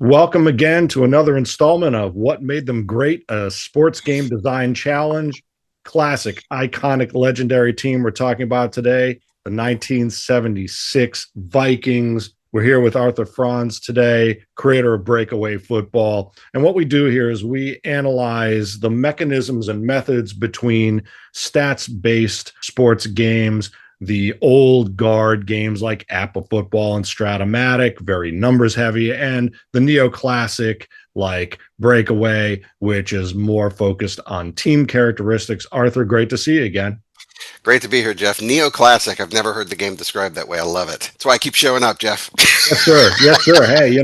Welcome again to another installment of What Made Them Great, a sports game design challenge. Classic, iconic, legendary team we're talking about today, the 1976 Vikings. We're here with Arthur Franz today, creator of Breakaway Football. And what we do here is we analyze the mechanisms and methods between stats-based sports games, the old guard games like APBA Football and Stratomatic, very numbers heavy, and the neoclassic like Breakaway, which is more focused on team characteristics. Arthur, great to see you again. Great to be here, Jeff. Neoclassic. I've never heard the game described that way. I love it. That's why I keep showing up, Jeff. Yes, sir. Yes, sir. Hey,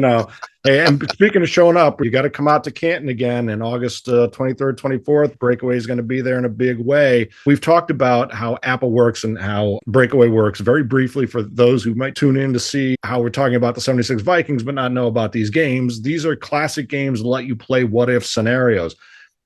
and speaking of showing up, you got to come out to Canton again in August 23rd, 24th. Breakaway is going to be there in a big way. We've talked about how APBA works and how Breakaway works very briefly for those who might tune in to see how we're talking about the 76 Vikings, but not know about these games. These are classic games that let you play what if scenarios.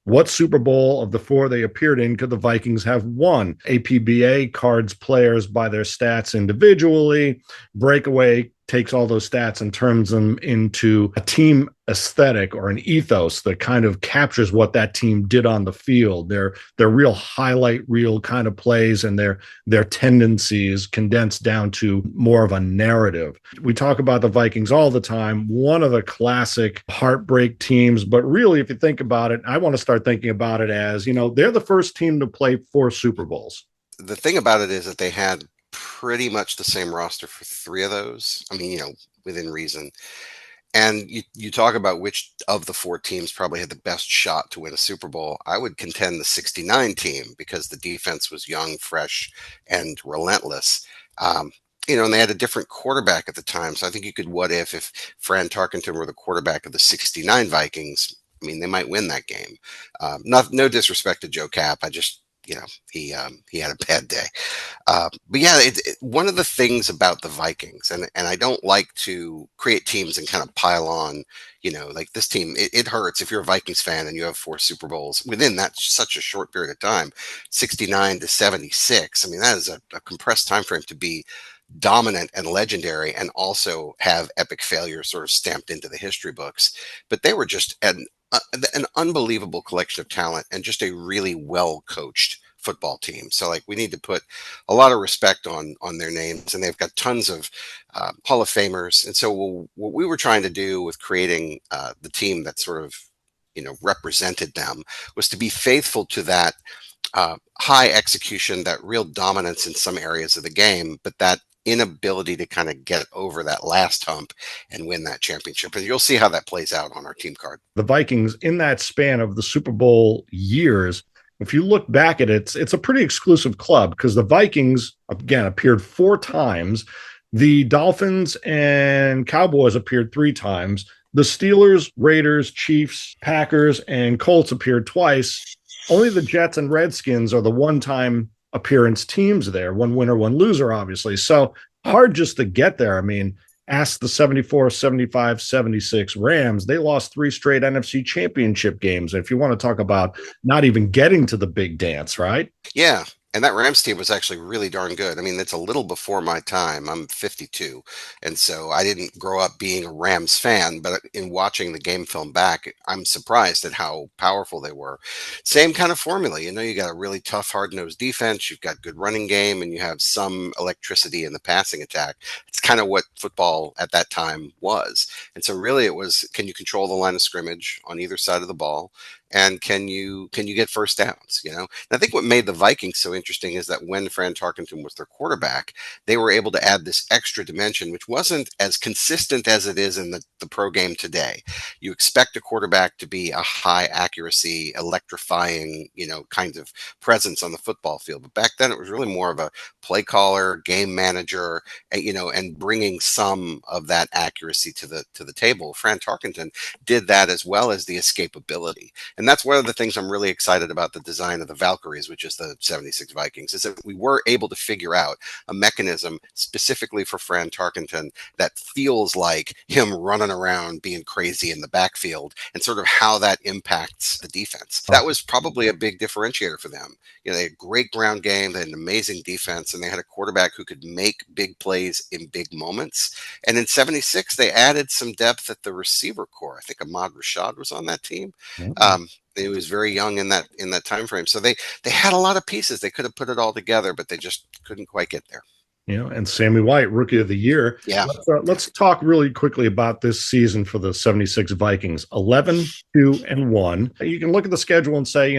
What Super Bowl of the four they appeared in could the Vikings have won? APBA cards players by their stats individually. Breakaway takes all those stats and turns them into a team aesthetic or an ethos that kind of captures what that team did on the field. They're real highlight reel kind of plays, and their tendencies condensed down to more of a narrative. We talk about the Vikings all the time, one of the classic heartbreak teams, but really, if you think about it, I want to start thinking about it as, they're the first team to play 4 Super Bowls. The thing about it is that they had pretty much the same roster for 3 of those. I mean, within reason. And you talk about which of the 4 teams probably had the best shot to win a Super Bowl. I would contend the 69 team because the defense was young, fresh, and relentless. And they had a different quarterback at the time. So I think you could what if Fran Tarkenton were the quarterback of the 69 Vikings. I mean, they might win that game. No disrespect to Joe Cap. I just, he had a bad day. But yeah, one of the things about the Vikings, and I don't like to create teams and kind of pile on, like this team, it hurts if you're a Vikings fan and you have 4 Super Bowls within that such a short period of time, 69 to 76. I mean, that is a compressed time frame to be dominant and legendary and also have epic failure sort of stamped into the history books. But they were just an unbelievable collection of talent and just a really well coached football team. So like we need to put a lot of respect on their names, and they've got tons of Hall of Famers. And so what we were trying to do with creating the team that sort of represented them was to be faithful to that high execution, that real dominance in some areas of the game, but that inability to kind of get over that last hump and win that championship. And you'll see how that plays out on our team card. The Vikings, in that span of the Super Bowl years, if you look back at it, it's a pretty exclusive club because the Vikings, again, appeared 4 times. The Dolphins and Cowboys appeared 3 times. The Steelers, Raiders, Chiefs, Packers, and Colts appeared twice. Only the Jets and Redskins are the one-time appearance teams there, one winner, one loser, obviously. So hard just to get there. I mean, ask the 74, 75, 76 Rams. They lost 3 straight NFC championship games. If you want to talk about not even getting to the big dance, right? Yeah. And that Rams team was actually really darn good. I mean, it's a little before my time. I'm 52. And so I didn't grow up being a Rams fan, but in watching the game film back, I'm surprised at how powerful they were. Same kind of formula. You got a really tough, hard-nosed defense. You've got good running game, and you have some electricity in the passing attack. It's kind of what football at that time was. And so really it was, can you control the line of scrimmage on either side of the ball? And can you get first downs? And I think what made the Vikings so interesting is that when Fran Tarkenton was their quarterback, they were able to add this extra dimension, which wasn't as consistent as it is in the pro game today. You expect a quarterback to be a high accuracy, electrifying, kind of presence on the football field. But back then it was really more of a play caller, game manager, and bringing some of that accuracy to the table. Fran Tarkenton did that as well as the escapability. And that's one of the things I'm really excited about the design of the Valkyries, which is the 76 Vikings, is that we were able to figure out a mechanism specifically for Fran Tarkenton that feels like him running around being crazy in the backfield and sort of how that impacts the defense. That was probably a big differentiator for them. They had a great ground game, they had an amazing defense, and they had a quarterback who could make big plays in big moments. And in 76, they added some depth at the receiver core. I think Ahmad Rashad was on that team. He was very young in that time frame. So they had a lot of pieces. They could have put it all together, but they just couldn't quite get there. And Sammy White, rookie of the year. Yeah. Let's talk really quickly about this season for the 76 Vikings. 11-2-1. You can look at the schedule and say,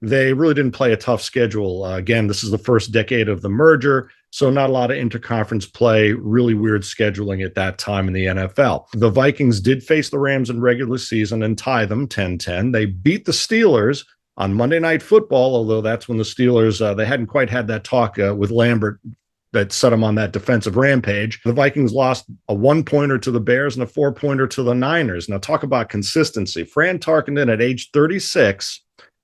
they really didn't play a tough schedule. Again, this is the first decade of the merger, so not a lot of interconference play, really weird scheduling at that time in the NFL. The Vikings did face the Rams in regular season and tie them 10-10. They beat the Steelers on Monday Night Football, although that's when the Steelers, they hadn't quite had that talk with Lambert that set them on that defensive rampage. The Vikings lost a 1-pointer to the Bears and a 4-pointer to the Niners. Now, talk about consistency. Fran Tarkenton at age 36,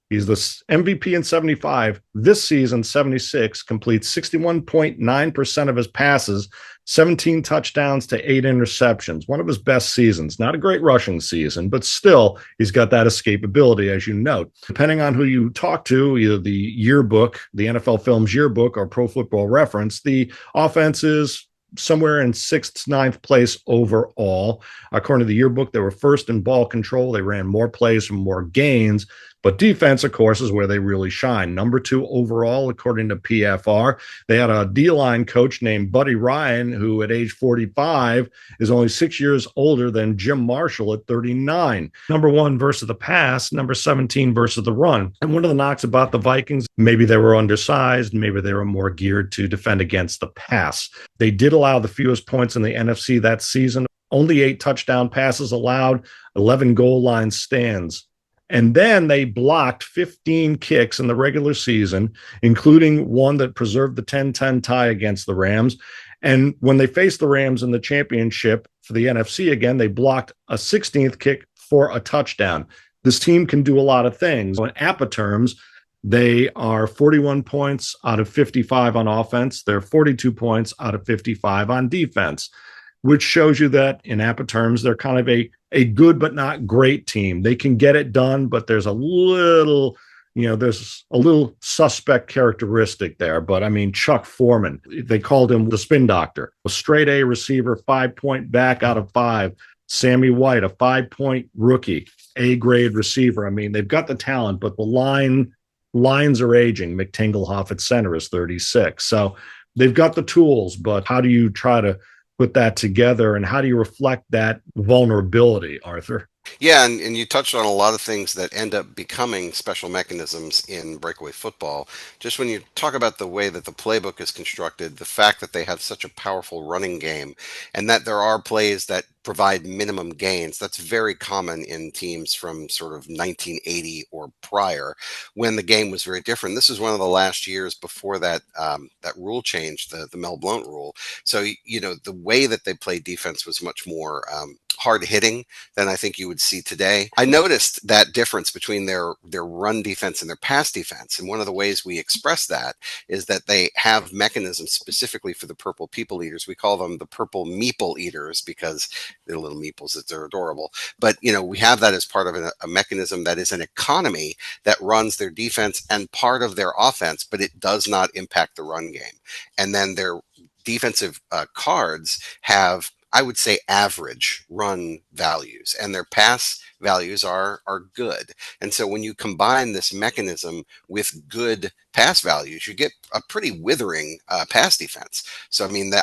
he's the MVP in 75. This season, 76, completes 61.9% of his passes, 17 touchdowns to 8 interceptions. One of his best seasons. Not a great rushing season, but still, he's got that escapability, as you note. Depending on who you talk to, either the yearbook, the NFL Films yearbook, or Pro Football Reference, the offense is somewhere in 6th, 9th place overall. According to the yearbook, they were first in ball control. They ran more plays from more gains. But defense, of course, is where they really shine. Number 2 overall, according to PFR. They had a D-line coach named Buddy Ryan, who at age 45 is only 6 years older than Jim Marshall at 39. Number 1 versus the pass, number 17 versus the run. And one of the knocks about the Vikings, maybe they were undersized, maybe they were more geared to defend against the pass. They did allow the fewest points in the NFC that season. Only 8 touchdown passes allowed, 11 goal line stands. And then they blocked 15 kicks in the regular season, including one that preserved the 10-10 tie against the Rams. And when they faced the Rams in the championship for the NFC again, they blocked a 16th kick for a touchdown. This team can do a lot of things. In APBA terms, they are 41 points out of 55 on offense. They're 42 points out of 55 on defense, which shows you that in APBA terms, they're kind of a good but not great team. They can get it done, but there's a little suspect characteristic there. But I mean, Chuck Foreman, they called him the spin doctor, a straight A receiver, 5-point back out of 5. Sammy White, a 5-point rookie, A-grade receiver. I mean, they've got the talent, but the lines are aging. McTinglehoff at center is 36. So they've got the tools, but how do you try to put that together, and how do you reflect that vulnerability, Arthur? Yeah, and you touched on a lot of things that end up becoming special mechanisms in breakaway football. Just when you talk about the way that the playbook is constructed, the fact that they have such a powerful running game, and that there are plays that provide minimum gains, that's very common in teams from sort of 1980 or prior, when the game was very different. This is one of the last years before that that rule change, the Mel Blount rule. So the way that they played defense was much more hard hitting than I think you would see today. I noticed that difference between their run defense and their pass defense. And one of the ways we express that is that they have mechanisms specifically for the purple people eaters. We call them the purple meeple eaters because they're little meeples that they're adorable. But, we have that as part of a mechanism that is an economy that runs their defense and part of their offense, but it does not impact the run game. And then their defensive cards have, I would say, average run values, and their pass values are good. And so when you combine this mechanism with good pass values, you get a pretty withering pass defense. So I mean,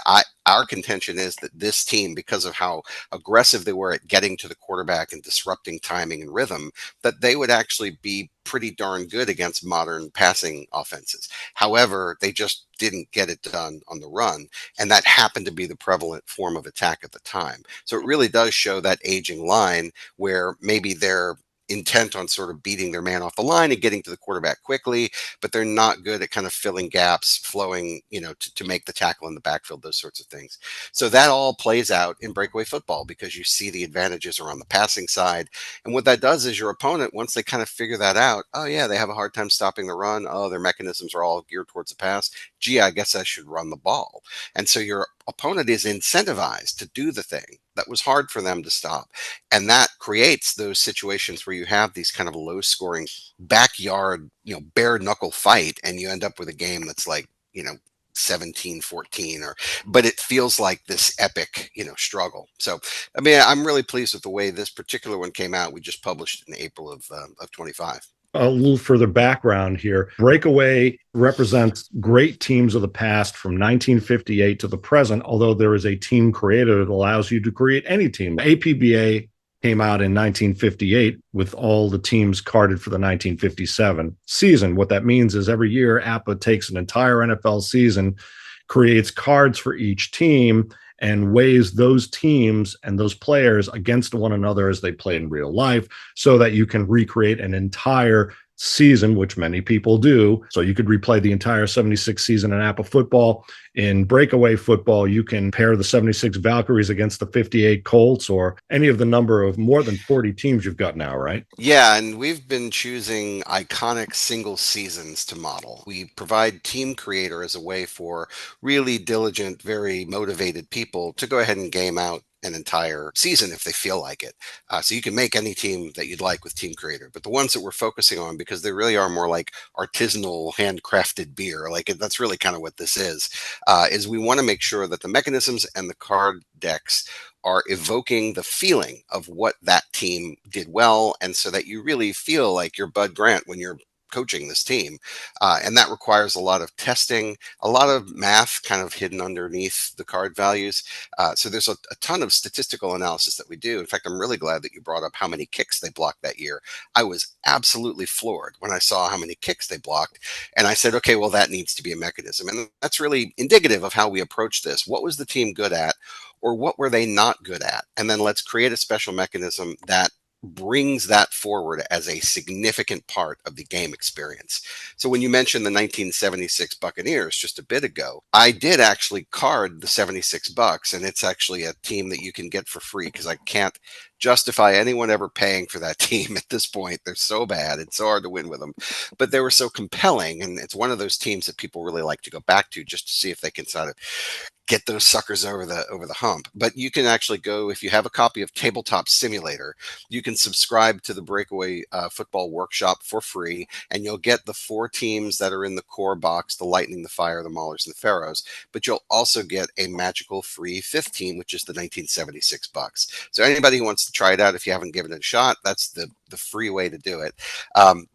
our contention is that this team, because of how aggressive they were at getting to the quarterback and disrupting timing and rhythm, that they would actually be pretty darn good against modern passing offenses. However, they just didn't get it done on the run, and that happened to be the prevalent form of attack at the time. So it really does show that aging line where maybe their intent on sort of beating their man off the line and getting to the quarterback quickly, but they're not good at kind of filling gaps, flowing, to make the tackle in the backfield, those sorts of things. So that all plays out in breakaway football because you see the advantages are on the passing side. And what that does is your opponent, once they kind of figure that out, oh yeah, they have a hard time stopping the run. Oh, their mechanisms are all geared towards the pass. Gee, I guess I should run the ball. And so your opponent is incentivized to do the thing that was hard for them to stop. And that creates those situations where you have these kind of low scoring backyard, bare knuckle fight, and you end up with a game that's like, 17-14, but it feels like this epic, struggle. So, I mean, I'm really pleased with the way this particular one came out. We just published it in April of 25. A little further background here. Breakaway represents great teams of the past from 1958 to the present, although there is a team creator that allows you to create any team. APBA came out in 1958 with all the teams carded for the 1957 season. What that means is every year, APBA takes an entire NFL season, creates cards for each team, and weighs those teams and those players against one another as they play in real life so that you can recreate an entire season, which many people do. So you could replay the entire 76 season in APBA football. In breakaway football, you can pair the 76 Valkyries against the 58 Colts or any of the number of more than 40 teams you've got now, right? Yeah, and we've been choosing iconic single seasons to model. We provide Team Creator as a way for really diligent, very motivated people to go ahead and game out an entire season if they feel like it. So you can make any team that you'd like with Team Creator. But the ones that we're focusing on, because they really are more like artisanal, handcrafted beer, like that's really kind of what this is we want to make sure that the mechanisms and the card decks are evoking the feeling of what that team did well, and so that you really feel like you're Bud Grant when you're coaching this team. And that requires a lot of testing, a lot of math kind of hidden underneath the card values. So there's a ton of statistical analysis that we do. In fact, I'm really glad that you brought up how many kicks they blocked that year. I was absolutely floored when I saw how many kicks they blocked. And I said, okay, well, that needs to be a mechanism. And that's really indicative of how we approach this. What was the team good at? Or what were they not good at? And then let's create a special mechanism that brings that forward as a significant part of the game experience. So when you mentioned the 1976 Buccaneers just a bit ago, I did actually card the 76 Bucks, and it's actually a team that you can get for free because I can't justify anyone ever paying for that team at this point. They're so bad. It's so hard to win with them, but they were so compelling. And it's one of those teams that people really like to go back to just to see if they can sort of get those suckers over the hump. But you can actually go, if you have a copy of Tabletop Simulator, you can subscribe to the Breakaway Football Workshop for free, and you'll get the 4 teams that are in the core box: the Lightning, the Fire, the Maulers, and the Pharaohs. But you'll also get a magical free 5th team, which is the 1976 Bucks. So anybody who wants to try it out, if you haven't given it a shot, that's the free way to do it.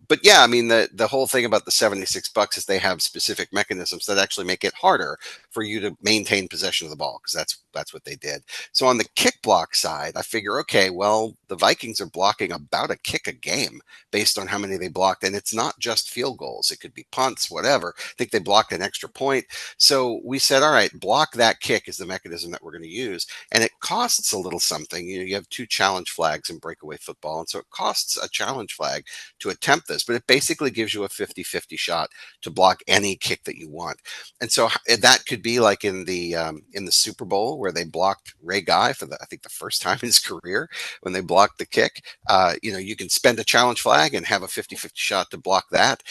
But yeah, I mean, the whole thing about the 76 Bucks is they have specific mechanisms that actually make it harder for you to maintain possession of the ball, because that's what they did. So on the kick block side, I figure, okay, well, the Vikings are blocking about a kick a game based on how many they blocked, and it's not just field goals. It could be punts, whatever. I think they blocked an extra point. So we said, all right, block that kick is the mechanism that we're going to use, and it costs a little something. You have 2 challenge flags in breakaway football, and so it costs a challenge flag to attempt this, but it basically gives you a 50-50 shot to block any kick that you want. And so that could be like in the Super Bowl, where they blocked Ray Guy for I think the first time in his career when they blocked the kick. You can spend a challenge flag and have a 50-50 shot to block that.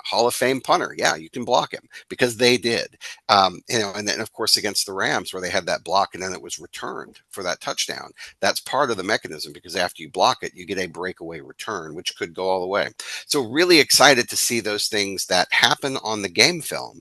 Hall of Fame punter, yeah, you can block him because they did. And then of course against the Rams, where they had that block and then it was returned for that touchdown. That's part of the mechanism, because after you block it, you get a breakaway return, which could go all the way. So really excited to see those things that happen on the game film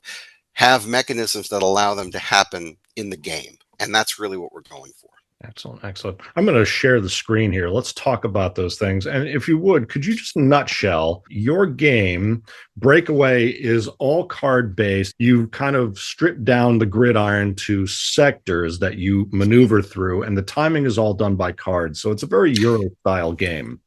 have mechanisms that allow them to happen in the game. And that's really what we're going for. Excellent. Excellent. I'm going to share the screen here. Let's talk about those things. And if you would, could you just nutshell your game? Breakaway is all card based. You kind of strip down the gridiron to sectors that you maneuver through, and the timing is all done by cards. So it's a very Euro style game.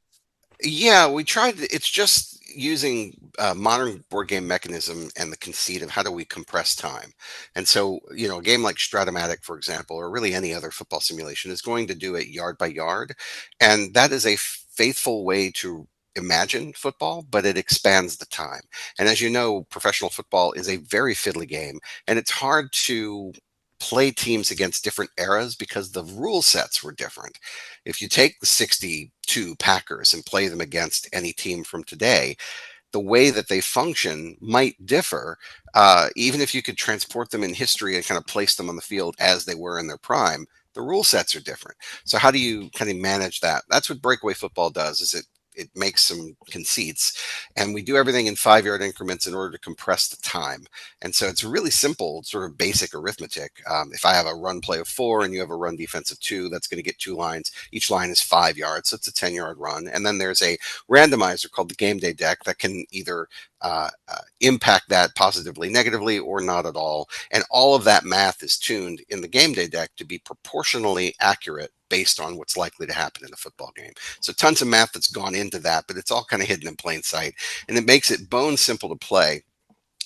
Yeah, we tried. It's just using modern board game mechanism and the conceit of how do we compress time. And so, a game like Stratomatic, for example, or really any other football simulation, is going to do it yard by yard. And that is a faithful way to imagine football, but it expands the time. And as you know, professional football is a very fiddly game, and it's hard to play teams against different eras because the rule sets were different. If you take the 62 Packers and play them against any team from today, the way that they function might differ, even if you could transport them in history and kind of place them on the field as they were in their prime. The rule sets are different. So how do you kind of manage that? That's what breakaway football does. Is it makes some conceits, and we do everything in 5 yard increments in order to compress the time. And so it's really simple, sort of basic arithmetic. If I have a run play of 4 and you have a run defense of 2, that's going to get 2 lines. Each line is 5 yards, so it's a 10 yard run. And then there's a randomizer called the game day deck that can either impact that positively, negatively, or not at all. And all of that math is tuned in the game day deck to be proportionally accurate based on what's likely to happen in a football game. So tons of math that's gone into that, but it's all kind of hidden in plain sight. And it makes it bone simple to play.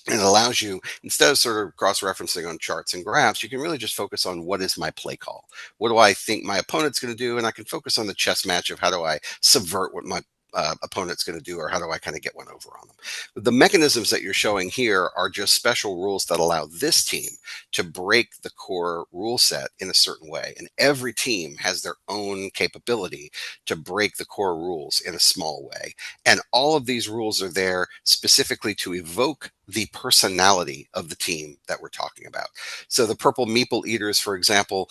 And it allows you, instead of sort of cross-referencing on charts and graphs, you can really just focus on what is my play call? What do I think my opponent's going to do? And I can focus on the chess match of how do I subvert what my opponent's going to do, or how do I kind of get one over on them? The mechanisms that you're showing here are just special rules that allow this team to break the core rule set in a certain way. And every team has their own capability to break the core rules in a small way. And all of these rules are there specifically to evoke the personality of the team that we're talking about. So the purple meeple eaters, for example,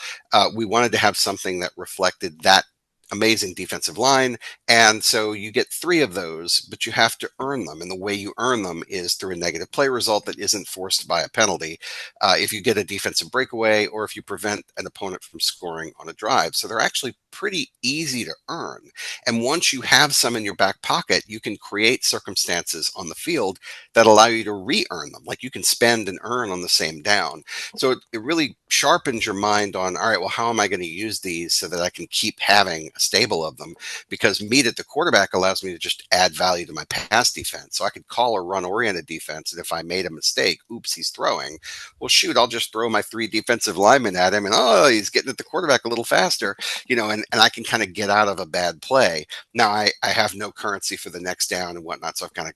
we wanted to have something that reflected that amazing defensive line. And so you get 3 of those, but you have to earn them. And the way you earn them is through a negative play result that isn't forced by a penalty, if you get a defensive breakaway or if you prevent an opponent from scoring on a drive. So they're actually pretty easy to earn. And once you have some in your back pocket, you can create circumstances on the field that allow you to re-earn them. Like you can spend and earn on the same down. So it really sharpens your mind on, all right, well, how am I going to use these so that I can keep having a stable of them? Because meat at the quarterback allows me to just add value to my pass defense. So I could call a run-oriented defense, and if I made a mistake, oops, he's throwing. Well, shoot, I'll just throw my 3 defensive linemen at him, and oh, he's getting at the quarterback a little faster, and I can kind of get out of a bad play. Now I have no currency for the next down and whatnot, so I've kind of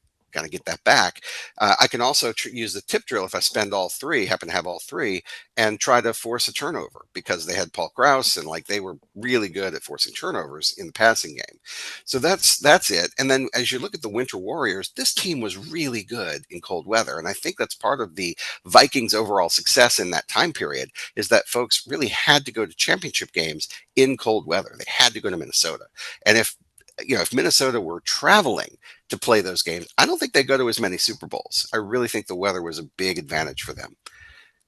get that back. I can also use the tip drill if I spend all 3, happen to have all 3, and try to force a turnover because they had Paul Krause and like they were really good at forcing turnovers in the passing game. So that's it. And then as you look at the Winter Warriors, this team was really good in cold weather, and I think that's part of the Vikings' overall success in that time period is that folks really had to go to championship games in cold weather. They had to go to Minnesota, and if Minnesota were traveling to play those games, I don't think they go to as many Super Bowls. I really think the weather was a big advantage for them.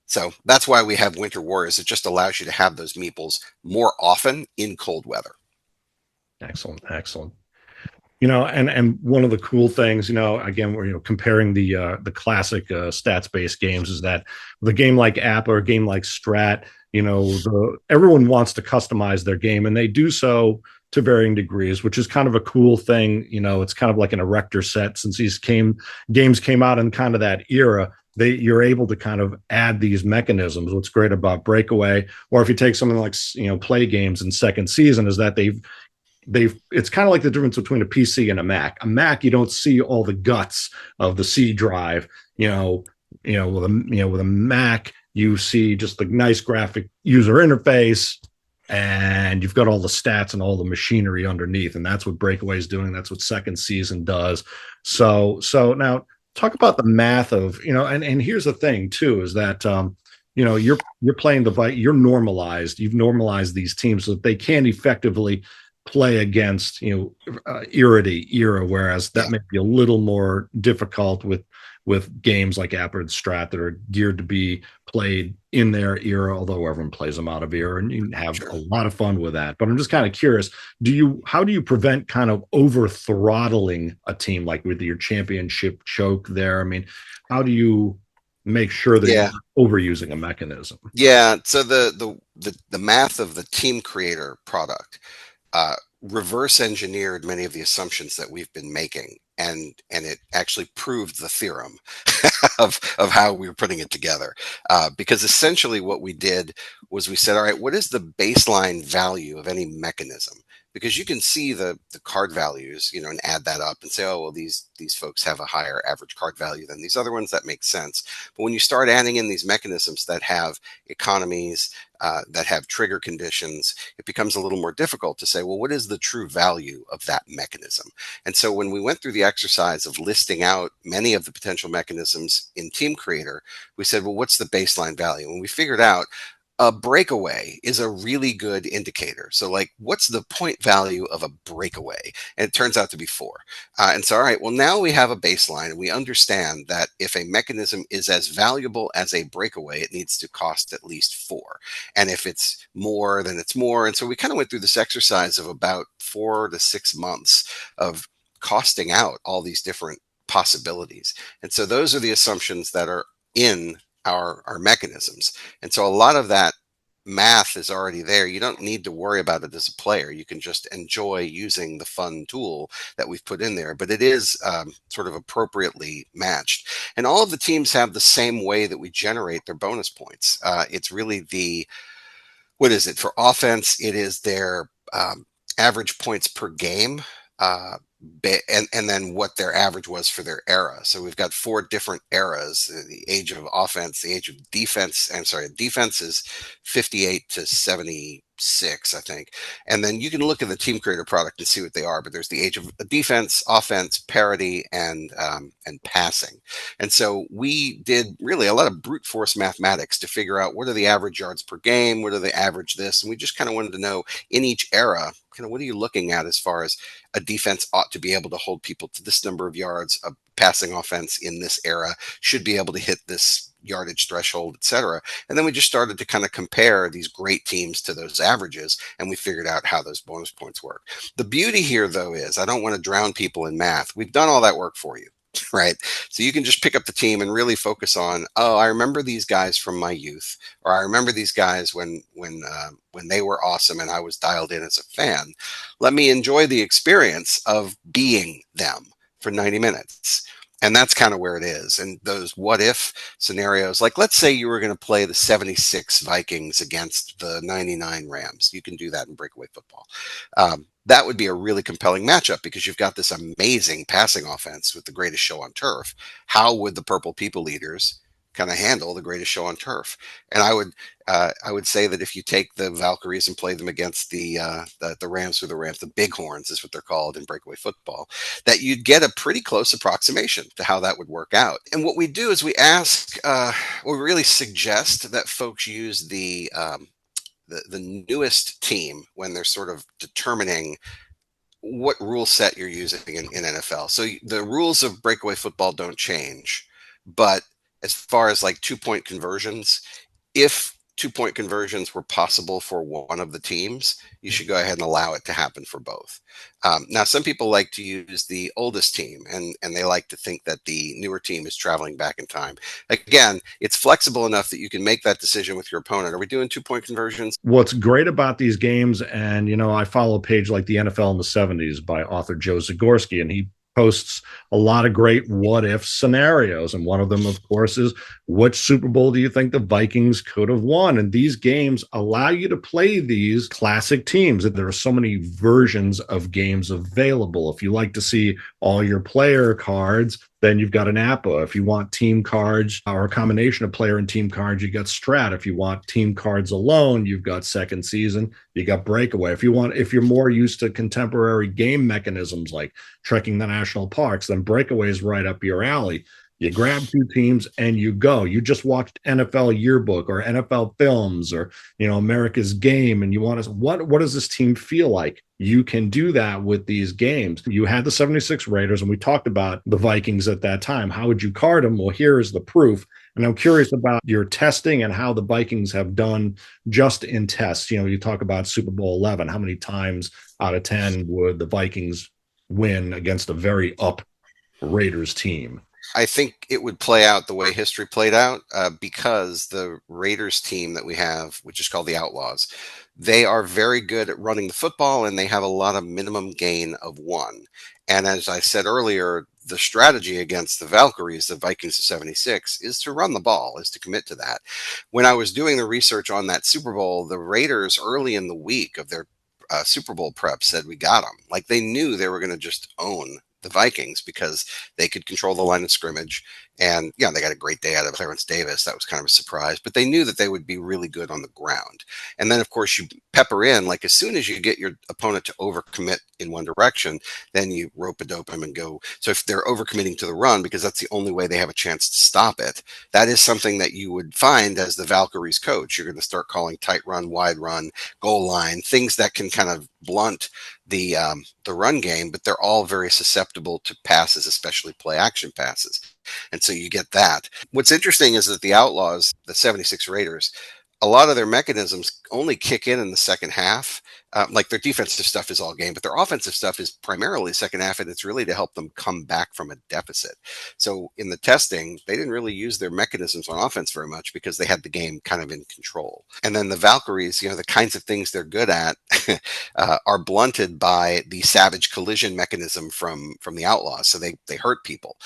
So that's why we have Winter Warriors. It just allows you to have those meeples more often in cold weather. Excellent, excellent. And one of the cool things, again, we're comparing the classic stats based games, is that the game like APBA or a game like Strat, everyone wants to customize their game, and they do so to varying degrees, which is kind of a cool thing. It's kind of like an erector set. Since these games came out in kind of that era, you're able to kind of add these mechanisms. What's great about Breakaway, or if you take something like play games in second season, is that it's kind of like the difference between a PC and a Mac. A Mac, you don't see all the guts of the C drive. With a Mac, you see just the nice graphic user interface, and you've got all the stats and all the machinery underneath. And that's what Breakaway is doing. That's what second season does. So now talk about the math of, and here's the thing too, is that, you're playing you've normalized these teams so that they can effectively play against, era to era, whereas that may be a little more difficult with games like APBA and Strat that are geared to be played in their era, although everyone plays them out of era, and you can have a lot of fun with that. But I'm just kind of curious, how do you prevent kind of over throttling a team like with your championship choke there? I mean, how do you make sure that you're not overusing a mechanism? Yeah. So the math of the team creator product reverse engineered many of the assumptions that we've been making, and it actually proved the theorem of how we were putting it together. Because essentially what we did was we said, all right, what is the baseline value of any mechanism? because you can see the card values, you know, and add that up and say, oh, well, these folks have a higher average card value than these other ones. That makes sense. But when you start adding in these mechanisms that have economies, that have trigger conditions, it becomes a little more difficult to say, well, what is the true value of that mechanism? And so when we went through the exercise of listing out many of the potential mechanisms in Team Creator, we said, well, what's the baseline value? And we figured out a breakaway is a really good indicator. So, like, what's the point value of a breakaway? And it turns out to be 4. And so, all right, well, now we have a baseline and we understand that if a mechanism is as valuable as a breakaway, it needs to cost at least 4. And if it's more, then it's more. And so we kind of went through this exercise of about 4 to 6 months of costing out all these different possibilities. And so those are the assumptions that are in our mechanisms. And so a lot of that math is already there. You don't need to worry about it as a player. You can just enjoy using the fun tool that we've put in there. But it is sort of appropriately matched. And all of the teams have the same way that we generate their bonus points. It's really what is it? For offense, it is their average points per game. And then what their average was for their era. So we've got 4 different eras: the age of offense, the age of defense. I'm sorry, defense is 58 to 76, I think. And then you can look at the Team Creator product and see what they are. But there's the age of defense, offense, parity, and passing. And so we did really a lot of brute force mathematics to figure out what are the average yards per game, what are the average this, and we just kind of wanted to know in each era, kind of what are you looking at as far as a defense ought to be able to hold people to this number of yards. A passing offense in this era should be able to hit this yardage threshold, et cetera. And then we just started to kind of compare these great teams to those averages, and we figured out how those bonus points work. The beauty here, though, is I don't want to drown people in math. We've done all that work for you. Right. So you can just pick up the team and really focus on, oh, I remember these guys from my youth, or I remember these guys when they were awesome and I was dialed in as a fan. Let me enjoy the experience of being them for 90 minutes. And that's kind of where it is. And those what if scenarios, like let's say you were going to play the 76 Vikings against the 99 Rams. You can do that in Breakaway Football. That would be a really compelling matchup because you've got this amazing passing offense with the greatest show on turf. How would the Purple People Eaters kind of handle the greatest show on turf? And I would say that if you take the Valkyries and play them against the Rams, or the Rams, the Bighorns is what they're called in Breakaway Football, that you'd get a pretty close approximation to how that would work out. And what we do is we ask, we really suggest that folks use the newest team when they're sort of determining what rule set you're using in NFL. So the rules of Breakaway Football don't change, but as far as like 2-point conversions, if 2-point conversions were possible for one of the teams, you should go ahead and allow it to happen for both. Now, some people like to use the oldest team, and they like to think that the newer team is traveling back in time. Again, it's flexible enough that you can make that decision with your opponent. Are we doing 2-point conversions? What's great about these games, and I follow a page like the NFL in the 70s by author Joe Zagorski, and he posts a lot of great what if scenarios. And one of them, of course, is which Super Bowl do you think the Vikings could have won? And these games allow you to play these classic teams. There are so many versions of games available. If you like to see all your player cards, then you've got an APBA. If you want team cards or a combination of player and team cards, you got Strat. If you want team cards alone, you've got Second Season. You got Breakaway. If you're more used to contemporary game mechanisms like trekking the national parks, then Breakaway is right up your alley. You grab 2 teams and you go. You just watched NFL Yearbook or NFL Films or America's Game, and you want to what does this team feel like? You can do that with these games. You had the 76 Raiders, and we talked about the Vikings at that time. How would you card them? Well, here is the proof. And I'm curious about your testing and how the Vikings have done just in tests. You talk about Super Bowl 11. How many times out of 10 would the Vikings win against a very up Raiders team? I think it would play out the way history played out because the Raiders team that we have, which is called the Outlaws, they are very good at running the football, and they have a lot of minimum gain of 1. And as I said earlier, the strategy against the Valkyries, the Vikings of 76, is to run the ball, is to commit to that. When I was doing the research on that Super Bowl, the Raiders early in the week of their Super Bowl prep said we got them. Like they knew they were going to just own the Vikings because they could control the line of scrimmage. And yeah, they got a great day out of Clarence Davis. That was kind of a surprise, but they knew that they would be really good on the ground. And then, of course, you pepper in, like as soon as you get your opponent to overcommit in one direction, then you rope a dope them and go. So if they're overcommitting to the run, because that's the only way they have a chance to stop it, that is something that you would find as the Valkyries coach. You're going to start calling tight run, wide run, goal line, things that can kind of blunt the run game, but they're all very susceptible to passes, especially play action passes. And so you get that. What's interesting is that the Outlaws, the 76 Raiders, a lot of their mechanisms only kick in the second half. Like their defensive stuff is all game, but their offensive stuff is primarily second half, and it's really to help them come back from a deficit. So in the testing, they didn't really use their mechanisms on offense very much because they had the game kind of in control. And then the Valkyries, the kinds of things they're good at are blunted by the savage collision mechanism from the Outlaws. So they hurt people.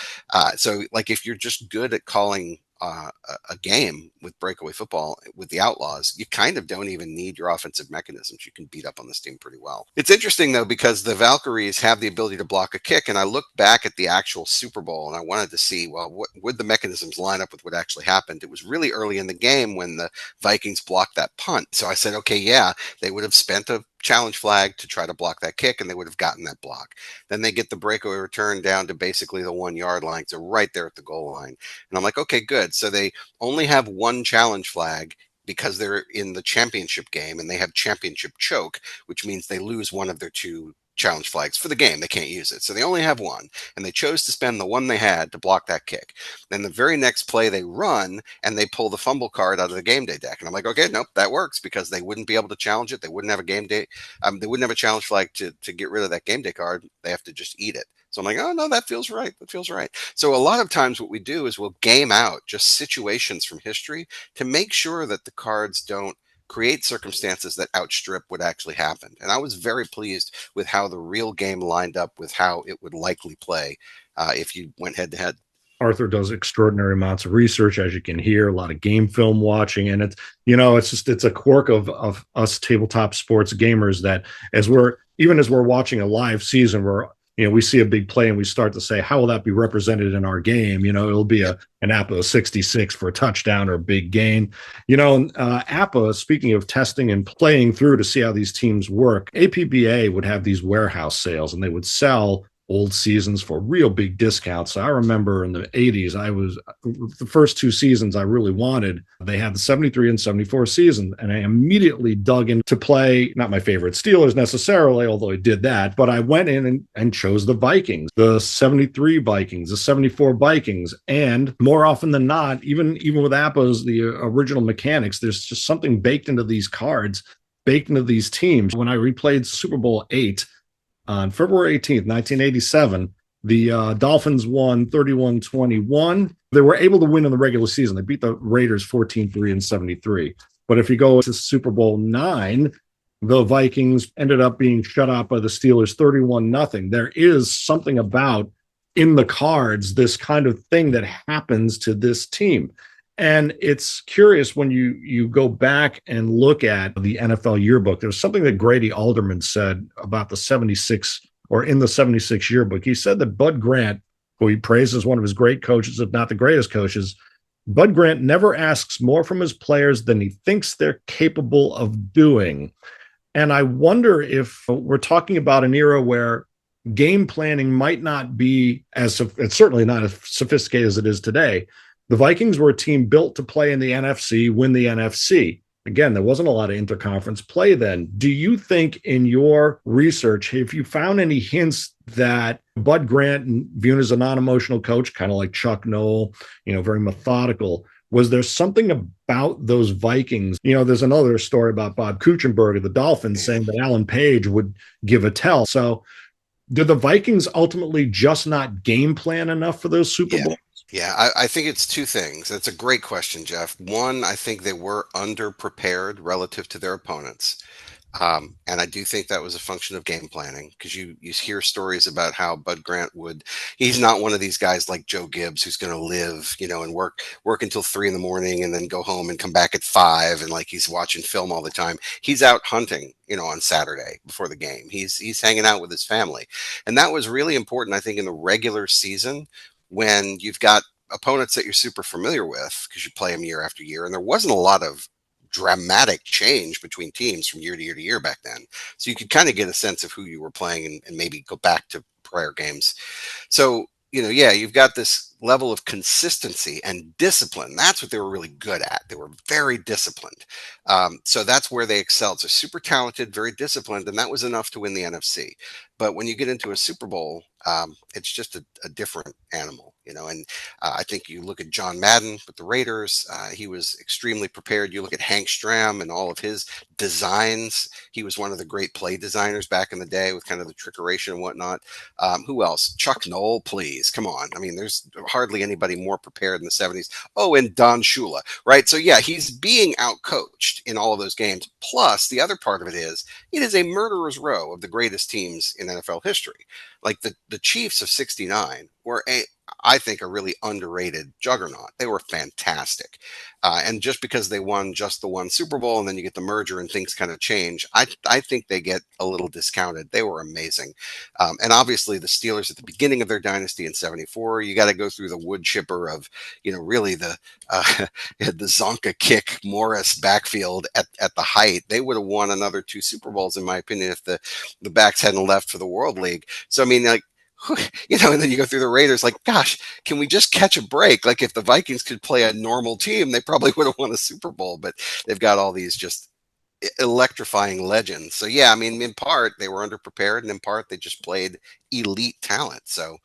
So like if you're just good at calling a game with Breakaway Football with the Outlaws, you kind of don't even need your offensive mechanisms. You can beat up on this team pretty well. It's interesting though, because the Valkyries have the ability to block a kick. And I looked back at the actual Super Bowl and I wanted to see, well, what would the mechanisms line up with what actually happened? It was really early in the game when the Vikings blocked that punt. So I said, okay, yeah, they would have spent a challenge flag to try to block that kick and they would have gotten that block. Then they get the breakaway return down to basically the 1 yard line. So right there at the goal line. And I'm like, okay, good. So they only have one challenge flag because they're in the championship game and they have championship choke, which means they lose one of their two challenge flags for the game. They can't use it. So they only have one. And they chose to spend the one they had to block that kick. Then the very next play they run and they pull the fumble card out of the game day deck. And I'm like, okay, nope, that works because they wouldn't be able to challenge it. They wouldn't have a game day. They wouldn't have a challenge flag to get rid of that game day card. They have to just eat it. So I'm like, oh no, that feels right. That feels right. So a lot of times what we do is we'll game out just situations from history to make sure that the cards don't create circumstances that outstrip what actually happened. And I was very pleased with how the real game lined up with how it would likely play if you went head to head. Arthur does extraordinary amounts of research, as you can hear, a lot of game film watching. And it's a quirk of us tabletop sports gamers that as we're watching a live season, we see a big play and we start to say, how will that be represented in our game? It'll be an APBA 66 for a touchdown or a big gain. APBA, speaking of testing and playing through to see how these teams work, APBA would have these warehouse sales and they would sell old seasons for real big discounts. I remember in the 80s, the first two seasons I really wanted, they had the 73 and 74 season, and I immediately dug in to play, not my favorite Steelers necessarily, although I did that, but I went in and chose the Vikings, the 73 Vikings, the 74 Vikings, and more often than not, even with APBA's, the original mechanics, there's just something baked into these cards, baked into these teams. When I replayed Super Bowl VIII, on February 18th, 1987, the Dolphins won 31-21. They were able to win in the regular season. They beat the Raiders 14-3 and 73. But if you go to Super Bowl IX, the Vikings ended up being shut out by the Steelers 31-0. There is something about in the cards, this kind of thing that happens to this team. And it's curious when you go back and look at the NFL yearbook. There's something that Grady Alderman said about the 76 or in the 76 yearbook. He said that Bud Grant, who he praised as one of his great coaches, if not the greatest coaches, Bud Grant never asks more from his players than he thinks they're capable of doing. And I wonder if we're talking about an era where game planning might not be it's certainly not as sophisticated as it is today. The Vikings were a team built to play in the NFC, win the NFC. Again, there wasn't a lot of interconference play then. Do you think in your research, have you found any hints that Bud Grant, viewed as a non-emotional coach, kind of like Chuck Noll, very methodical, was there something about those Vikings? There's another story about Bob Kuechenberg of the Dolphins saying that Alan Page would give a tell. So did the Vikings ultimately just not game plan enough for those Super Bowls? Yeah, I think it's two things. That's a great question, Jeff. One, I think they were underprepared relative to their opponents. And I do think that was a function of game planning, because you hear stories about how Bud Grant he's not one of these guys like Joe Gibbs who's going to live, and work until 3 in the morning and then go home and come back at 5. And like he's watching film all the time. He's out hunting, on Saturday before the game. He's hanging out with his family. And that was really important, I think, in the regular season when you've got opponents that you're super familiar with because you play them year after year. And there wasn't a lot of dramatic change between teams from year to year to year back then. So you could kind of get a sense of who you were playing, and maybe go back to prior games. So, yeah, you've got this level of consistency and discipline. That's what they were really good at. They were very disciplined. So that's where they excelled. So super talented, very disciplined, and that was enough to win the NFC. But when you get into a Super Bowl, it's just a different animal, And I think you look at John Madden with the Raiders, he was extremely prepared. You look at Hank Stram and all of his designs. He was one of the great play designers back in the day with kind of the trickeration and whatnot. Who else? Chuck Noll, please. Come on. I mean, there's hardly anybody more prepared in the 70s. Oh, and Don Shula, right? So, yeah, he's being outcoached in all of those games. Plus, the other part of it is a murderer's row of the greatest teams in NFL history. Like the Chiefs of '69 were I think, a really underrated juggernaut. They were fantastic. And just because they won just the one Super Bowl and then you get the merger and things kind of change, I think they get a little discounted. They were amazing. And obviously the Steelers at the beginning of their dynasty in '74, you got to go through the wood chipper of, really the Zonka kick Morris backfield at the height. They would have won another 2 Super Bowls, in my opinion, if the backs hadn't left for the World League. So, I mean, like, and then you go through the Raiders, like, gosh, can we just catch a break? Like, if the Vikings could play a normal team, they probably would have won a Super Bowl, but they've got all these just electrifying legends. So, yeah, I mean, in part, they were underprepared, and in part, they just played elite talent. So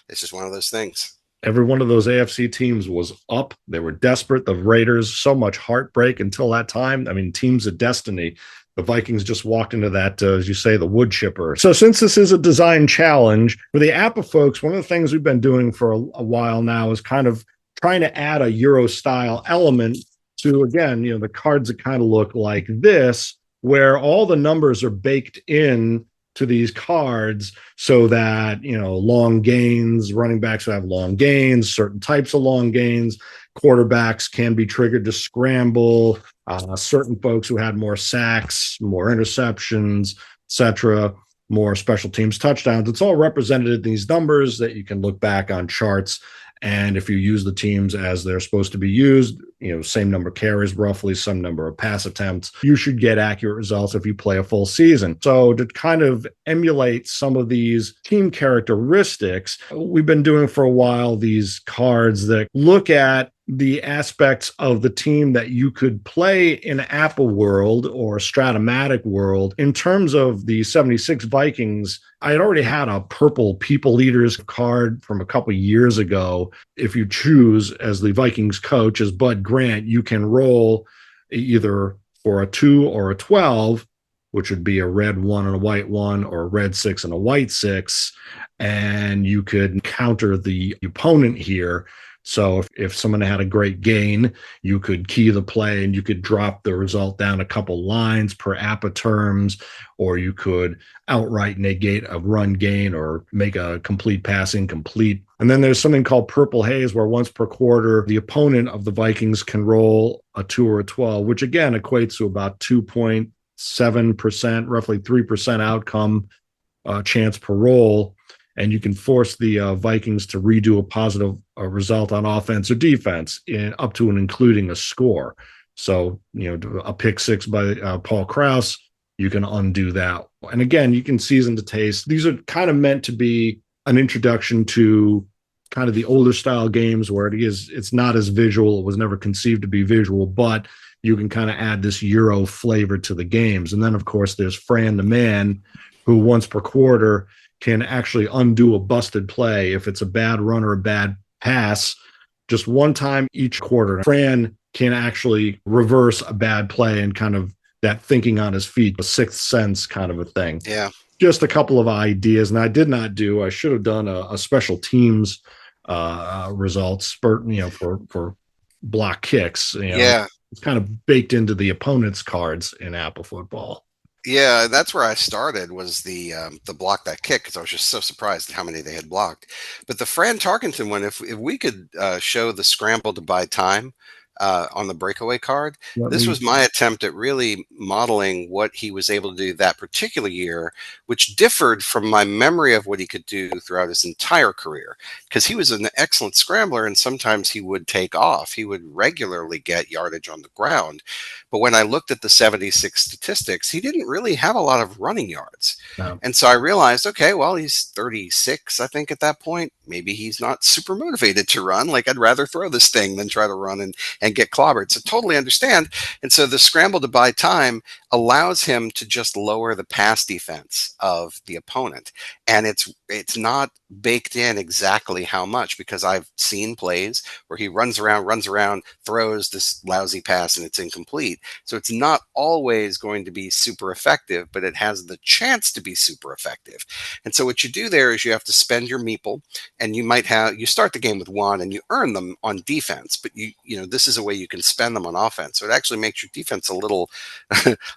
it's just one of those things. Every one of those AFC teams was up. They were desperate. The Raiders, so much heartbreak until that time. I mean, teams of destiny. The Vikings just walked into that, as you say, the wood chipper. So since this is a design challenge, for the APBA folks, one of the things we've been doing for a while now is kind of trying to add a Euro-style element to, again, the cards that kind of look like this, where all the numbers are baked in to these cards so that, long gains, running backs will have long gains, certain types of long gains, quarterbacks can be triggered to scramble, certain folks who had more sacks, more interceptions, etc., more special teams touchdowns. It's all represented in these numbers that you can look back on charts. And if you use the teams as they're supposed to be used, same number of carries, roughly some number of pass attempts, you should get accurate results if you play a full season. So to kind of emulate some of these team characteristics, we've been doing for a while these cards that look at the aspects of the team that you could play in APBA world or Stratomatic world. In terms of the 76 Vikings, I had already had a purple People Eaters card from a couple years ago. If you choose as the Vikings coach, as Bud Grant, you can roll either for a 2 or a 12, which would be a red 1 and a white 1, or a red 6 and a white 6. And you could counter the opponent here. So if someone had a great gain, you could key the play and you could drop the result down a couple lines per APBA terms, or you could outright negate a run gain or make a complete pass incomplete. And then there's something called Purple Haze, where once per quarter, the opponent of the Vikings can roll a 2 or a 12, which again equates to about 2.7%, roughly 3% outcome chance per roll. And you can force the Vikings to redo a positive result on offense or defense, up to and including a score. So, a pick 6 by Paul Krause, you can undo that. And again, you can season to taste. These are kind of meant to be an introduction to kind of the older style games where it's not as visual. It was never conceived to be visual, but you can kind of add this Euro flavor to the games. And then, of course, there's Fran the Man, who once per quarter can actually undo a busted play if it's a bad run or a bad pass. Just one time each quarter, Fran can actually reverse a bad play and kind of that thinking on his feet, a sixth sense kind of a thing. Yeah. Just a couple of ideas. And I should have done a special teams results for block kicks. Yeah. It's kind of baked into the opponent's cards in APBA football. Yeah, that's where I started was the block that kick because I was just so surprised at how many they had blocked. But the Fran Tarkenton one, if we could show the scramble to buy time on the breakaway card, Let this me was my attempt at really modeling what he was able to do that particular year, which differed from my memory of what he could do throughout his entire career. Because he was an excellent scrambler, and sometimes he would take off. He would regularly get yardage on the ground. But when I looked at the 76 statistics, he didn't really have a lot of running yards. no. And so I realized, okay, well, he's 36, I think, at that point. Maybe he's not super motivated to run. Like, I'd rather throw this thing than try to run and get clobbered. So totally understand. And so the scramble to buy time allows him to just lower the pass defense of the opponent. And it's not baked in exactly how much, because I've seen plays where he runs around, throws this lousy pass, and it's incomplete. So it's not always going to be super effective, but it has the chance to be super effective. And so what you do there is you have to spend your meeple, and you start the game with one and you earn them on defense, but this is a way you can spend them on offense. So it actually makes your defense a little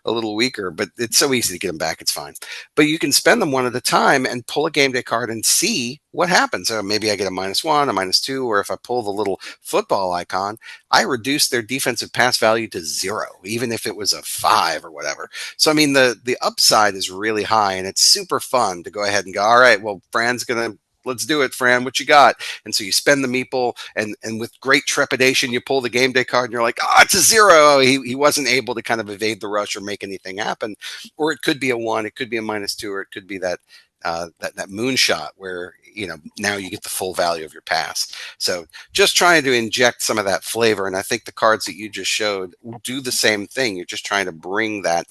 a little weaker, but it's so easy to get them back. It's fine. But you can spend them one at a time and pull a game day card and see what happens. So maybe I get a -1, a -2, or if I pull the little football icon, I reduce their defensive pass value to 0, even if it was a 5 or whatever. So I mean, the upside is really high, and it's super fun to go ahead and go, all right, well, let's do it, Fran. What you got? And so you spend the meeple, and with great trepidation, you pull the game day card, and you're like, oh, it's a 0. He wasn't able to kind of evade the rush or make anything happen. Or it could be a 1, it could be a -2, or it could be that moonshot where now you get the full value of your pass. So just trying to inject some of that flavor, and I think the cards that you just showed do the same thing. You're just trying to bring that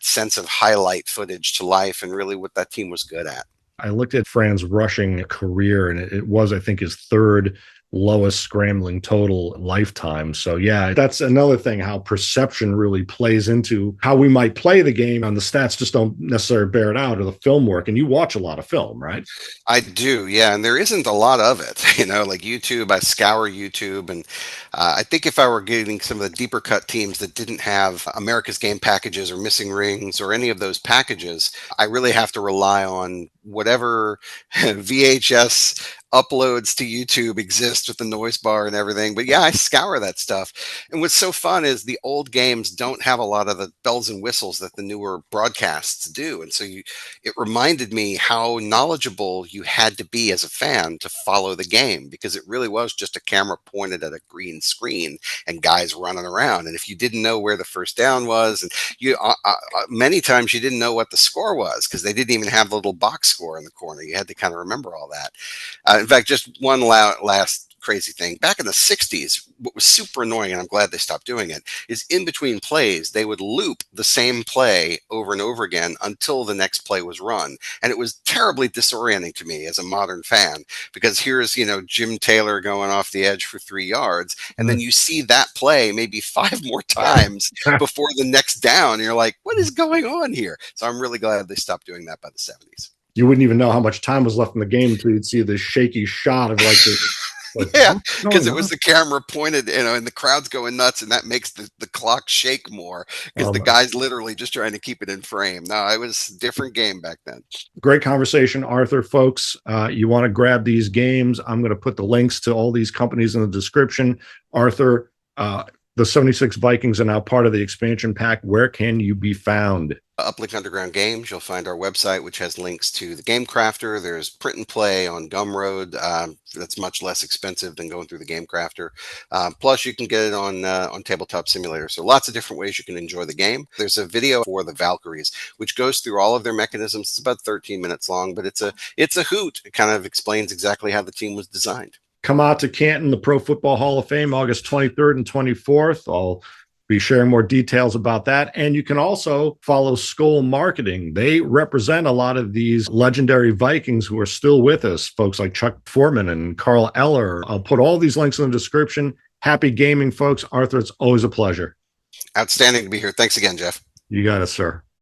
sense of highlight footage to life, and really what that team was good at. I looked at Fran's rushing career, and it was, I think, his third lowest scrambling total lifetime. So yeah, that's another thing, how perception really plays into how we might play the game, and the stats just don't necessarily bear it out, or the film work. And you watch a lot of film, right? I do, yeah, and there isn't a lot of it. Like YouTube, I scour YouTube, and I think if I were getting some of the deeper cut teams that didn't have America's Game packages or Missing Rings or any of those packages, I really have to rely on whatever VHS uploads to YouTube exist with the noise bar and everything. But yeah, I scour that stuff. And what's so fun is the old games don't have a lot of the bells and whistles that the newer broadcasts do. And so it reminded me how knowledgeable you had to be as a fan to follow the game, because it really was just a camera pointed at a green screen and guys running around. And if you didn't know where the first down was, and many times you didn't know what the score was, because they didn't even have the little box score in the corner. You had to kind of remember all that. In fact, just one last crazy thing. Back in the 60s, what was super annoying, and I'm glad they stopped doing it, is in between plays, they would loop the same play over and over again until the next play was run. And it was terribly disorienting to me as a modern fan, because here's, Jim Taylor going off the edge for 3 yards, and then you see that play maybe 5 more times before the next down, and you're like, what is going on here? So I'm really glad they stopped doing that by the 70s. You wouldn't even know how much time was left in the game until you'd see this shaky shot of like this. Yeah, because it was the camera pointed, and the crowd's going nuts, and that makes the clock shake more, because the guy's literally just trying to keep it in frame. No, it was a different game back then. Great conversation, Arthur. Folks, you want to grab these games, I'm going to put the links to all these companies in the description. Arthur, the 76 Vikings are now part of the expansion pack. Where can you be found? Uplink Underground Games. You'll find our website, which has links to the Game Crafter. There's print and play on Gumroad. That's much less expensive than going through the Game Crafter. Plus, you can get it on Tabletop Simulator. So lots of different ways you can enjoy the game. There's a video for the Valkyries, which goes through all of their mechanisms. It's about 13 minutes long, but it's a hoot. It kind of explains exactly how the team was designed. Come out to Canton, the Pro Football Hall of Fame, August 23rd and 24th. I'll be sharing more details about that. And you can also follow Skoll Marketing. They represent a lot of these legendary Vikings who are still with us, folks like Chuck Foreman and Carl Eller. I'll put all these links in the description. Happy gaming, folks. Arthur, it's always a pleasure. Outstanding to be here. Thanks again, Jeff. You got it, sir.